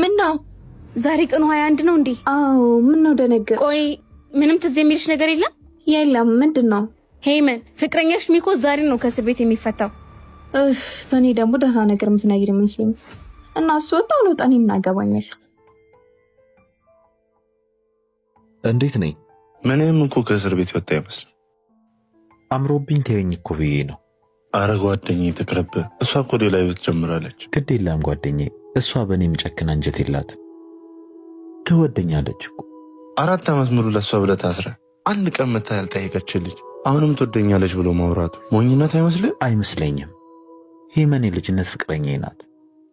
ምን ነው ዛሬ ቀኑ 21 ነው እንዴ? አዎ ምን ነው ደነገጥሽ? ቆይ ምንም ትዝ የሚልሽ ነገር የለም? የለም ምንድነው? ሄመን ፍቅረኛሽ ሚኮ ዛሬ ነው ከእስር ቤት የሚፈታው። በእኔ ደግሞ ደህና ነገር የምትነግሪ መስሎኝ እና እሱ ወጣ አልወጣ እኔ ምን አገባኛል? እንዴት ነኝ? ምንም እኮ ከእስር ቤት ወጣ ይመስል አምሮብኝ ተይኝ እኮ ብዬ ነው። አረ ጓደኛዬ ተቅረብ። እሷ እኮ ሌላ ህይወት ጀምራለች። ግድ የለም ጓደኛዬ፣ እሷ በእኔ የሚጨክን አንጀት የላትም። ትወደኛለች እኮ 4 ዓመት ሙሉ ለእሷ ብለህ ታስረህ አንድ ቀን መታ ያልጠየቀች ልጅ አሁንም ትወደኛለች ብሎ ማውራቱ ሞኝነት አይመስልም? አይመስለኝም። ሄመን የልጅነት ፍቅረኛዬ ናት።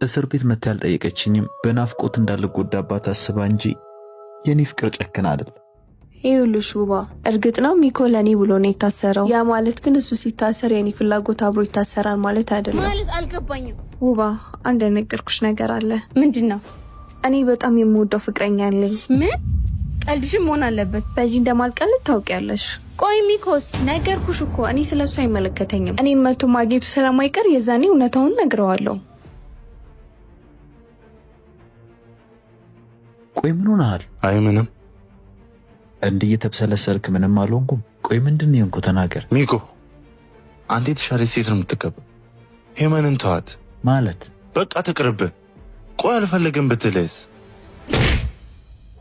እስር ቤት መታ ያልጠየቀችኝም በናፍቆት እንዳልጎዳባት አስባ እንጂ የኔ ፍቅር ጨክን አይደለም። ይኸውልሽ ውባ፣ እርግጥ ነው ሚኮ ለኔ ብሎ ነው የታሰረው። ያ ማለት ግን እሱ ሲታሰር የኔ ፍላጎት አብሮ ይታሰራል ማለት አይደለም። ማለት አልገባኝም። ውባ፣ አንድ ነገርኩሽ ነገር አለ። ምንድነው? እኔ በጣም የምወደው ፍቅረኛ አለኝ። ምን? ቀልድሽም መሆን አለበት። በዚህ እንደማልቀልድ ታውቂያለሽ። ቆይ ሚኮስ? ነገርኩሽ እኮ እኔ ስለሱ አይመለከተኝም። እኔን መቶ ማግኘቱ ስለማይቀር የዛኔ እውነታውን ነግረዋለሁ። ቆይ ምን ሆነሃል? አይ ምንም። እንዲህ እየተብሰለሰልክ ምንም አልሆንኩም። ቆይ ምንድን ነው የሆንኩት? ተናገር። ሚኮ አንተ የተሻለች ሴት ነው የምትቀበል። ሄመንን ተዋት ማለት በቃ ትቅርብ። ቆይ አልፈለግም ብትልስ?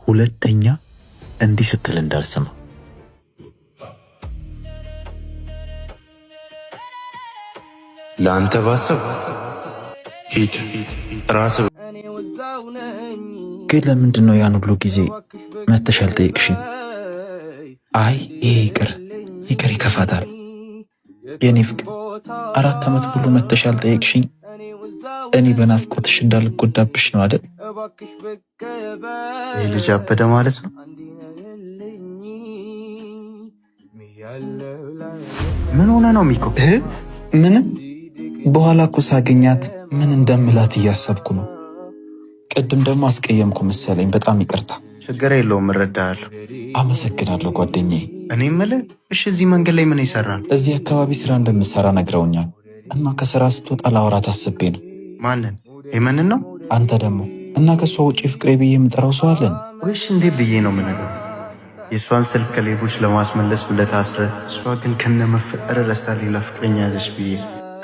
ሁለተኛ እንዲህ ስትል እንዳልሰማ። ለአንተ ባሰብ ሂድ ራስ። ግን ለምንድን ነው ያን ሁሉ ጊዜ መተሽ ያልጠየቅሽኝ? አይ ይሄ ይቅር ይከፋታል። የኔ ፍቅር 4 ዓመት ሙሉ መተሽ ያልጠየቅሽኝ እኔ በናፍቆትሽ እንዳልጎዳብሽ ነው አይደል? ይህ ልጅ አበደ ማለት ነው። ምን ሆነ ነው ሚኮ? ምንም። በኋላ እኮ ሳገኛት ምን እንደምላት እያሰብኩ ነው። ቅድም ደግሞ አስቀየምኩ መሰለኝ። በጣም ይቅርታ። ችግር የለውም እረዳሃለሁ። አመሰግናለሁ ጓደኛዬ። እኔ የምልህ እሺ፣ እዚህ መንገድ ላይ ምን ይሰራል? እዚህ አካባቢ ስራ እንደምሰራ ነግረውኛል እና ከስራ ስትወጣ ላወራት አስቤ ነው። ማንን? ሄመንን ነው? አንተ ደግሞ እና ከሷ ውጪ ፍቅሬ ብዬ የምጠራው ሰው አለን ወይስ እንዴት ብዬ ነው የምነግረው? የእሷን ስልክ ከሌቦች ለማስመለስ ብለህ ታስረህ፣ እሷ ግን ከነመፈጠር ረስታ ሌላ ፍቅረኛ ያለች ብዬ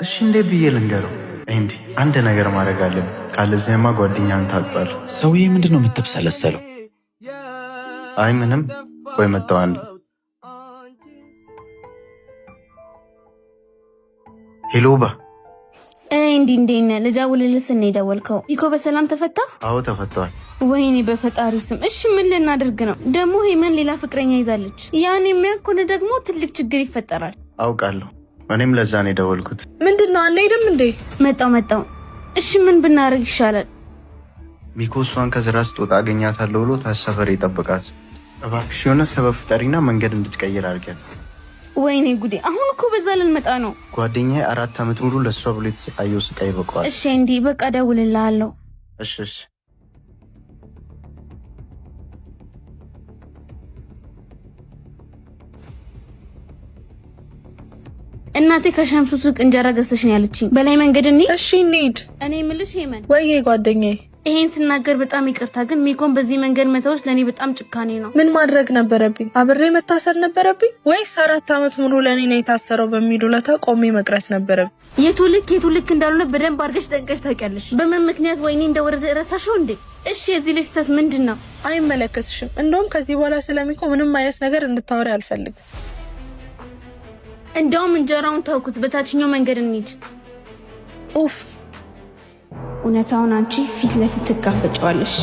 እሺ እንዴት ብዬ ልንገረው? እንዲህ አንድ ነገር ማድረግ አለብን፣ ካለዚያማ ጓደኛህን ታጥባለህ። ሰውዬ ምንድን ነው የምትብሰለሰለው? አይ ምንም። ቆይ መጣሁ አንዴ። ሄሎ ባ እንዴ ልደውልልህ ነው የደወልከው? ሚኮ በሰላም ተፈታ? አዎ ተፈቷል። ወይኔ በፈጣሪ ስም። እሺ ምን ልናደርግ ነው ደግሞ? ሄመን ሌላ ፍቅረኛ ይዛለች። ያን የሚያኮነ ደግሞ ትልቅ ችግር ይፈጠራል። አውቃለሁ። እኔም ለዛ ነው የደወልኩት። ምንድነው? አንሄድም እንዴ? መጣው። እሺ ምን ብናደርግ ይሻላል? ሚኮ እሷን ከስራ ስትወጣ አገኛታለሁ ብሎ ታሰፈር ይጠብቃት። እባክሽ የሆነ ሰበብ ፍጠሪና መንገድ እንድትቀይር አድርገን። ወይኔ ጉዴ! አሁን እኮ በዛ ልንመጣ ነው። ጓደኛዬ 4 ዓመት ሙሉ ለእሷ ብሎ የተሰቃየው ስቃይ ይበቃዋል። እሺ እንዲህ በቃ እደውልልሃለሁ። እሺ እናቴ ከሸምሱ ሱቅ እንጀራ ገዝተሽ ነው ያለችኝ። በላይ መንገድ እንሂድ። እሺ እንሂድ። እኔ የምልሽ ሄመን። ወይዬ ጓደኛዬ፣ ይሄን ስናገር በጣም ይቅርታ፣ ግን ሚኮን በዚህ መንገድ መተውሽ ለኔ በጣም ጭካኔ ነው። ምን ማድረግ ነበረብኝ? አብሬ መታሰር ነበረብኝ ወይስ 4 ዓመት ሙሉ ለኔ ነው የታሰረው በሚሉ ለታ ቆሜ መቅረት ነበረብኝ? የቱ ልክ እንዳልሆነ በደንብ አድርገሽ ጠንቀሽ ታውቂያለሽ። በምን ምክንያት ወይኔ እንደወረደ ረሳሽው እንዴ? እሺ የዚህ ልጅ ስህተት ምንድነው? አይመለከትሽም። እንደውም ከዚህ በኋላ ስለሚኮ ምንም አይነት ነገር እንድታወሪ አልፈልግም። እንደውም እንጀራውን ተውኩት፣ በታችኛው መንገድ እንሂድ። ኡፍ እውነታውን አንቺ ፊት ለፊት ትጋፈጫዋለሽ።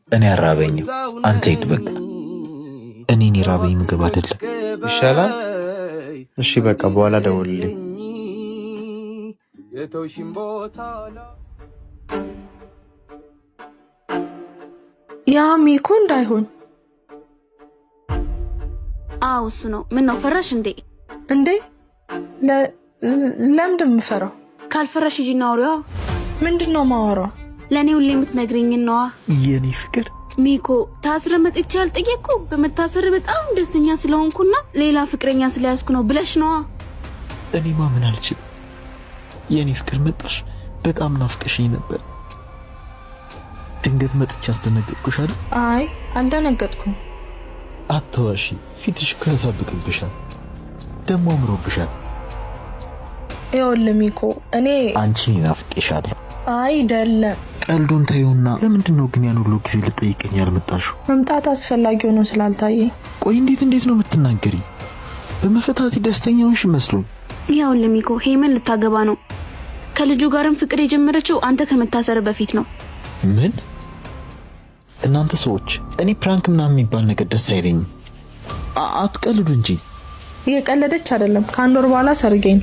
እኔ አራበኝም፣ አንተ ሂድ በቃ። እኔን የራበኝ ምግብ አይደለም። ይሻላል። እሺ በቃ በኋላ ደውልልኝ። ያ ሚኮ እንዳይሆን። አዎ እሱ ነው። ምን ነው ፈራሽ እንዴ? ለምንድን የምፈራው? ካልፈራሽ ሂጂና አውሪዋ። ምንድነው ማወራው? ለኔ ሁሌ የምትነግረኝ ነዋ። የኔ ፍቅር ሚኮ ታስረ መጥቼ አልጠየቅኩ። በመታሰር በጣም ደስተኛ ስለሆንኩና ሌላ ፍቅረኛ ስለያዝኩ ነው ብለሽ ነዋ። እኔ ማመን አልችልም። የኔ ፍቅር መጣሽ። በጣም ናፍቀሽኝ ነበር። ድንገት መጥቼ አስደነገጥኩሽ አይደል? አይ አልደነገጥኩም። አትዋሺ፣ ፊትሽ እኮ ያሳብቅብሻል፣ ደግሞ አምሮብሻል። ይኸውልህ ሚኮ እኔ አንቺ ናፍቄሻለሁ። አይደለም ቀልዱን ተይውና ለምንድን ነው ግን ያን ሁሉ ጊዜ ልጠይቀኝ ያልመጣሽው? መምጣት አስፈላጊ ሆኖ ስላልታየኝ። ቆይ እንዴት ነው የምትናገሪ? በመፈታቴ ደስተኛ ሆንሽ መስሎኝ። ይኸውልህ ሚኮ ሄመን ልታገባ ነው። ከልጁ ጋርም ፍቅር የጀመረችው አንተ ከመታሰር በፊት ነው። ምን? እናንተ ሰዎች እኔ ፕራንክ ምናምን የሚባል ነገር ደስ አይለኝም። አትቀልዱ እንጂ። እየቀለደች አይደለም። ከአንድ ወር በኋላ ሰርገኝ።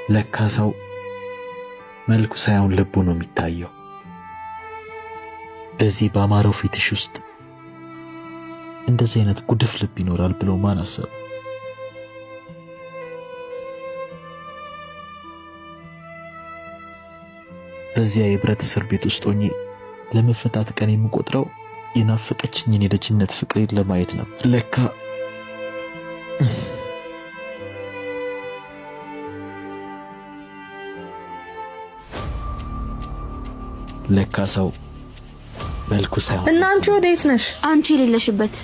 ለካ ሰው መልኩ ሳይሆን ልቡ ነው የሚታየው። በዚህ በአማረው ፊትሽ ውስጥ እንደዚህ አይነት ጉድፍ ልብ ይኖራል ብሎ ማን አሰበ? በዚያ የብረት እስር ቤት ውስጥ ሆኜ ለመፈታት ቀን የምቆጥረው የናፈቀችኝን የልጅነት ፍቅሬን ለማየት ነው። ለካ ሰው መልኩ ሳይሆን። እና አንቺ ወዴት ነሽ? አንቺ የሌለሽበት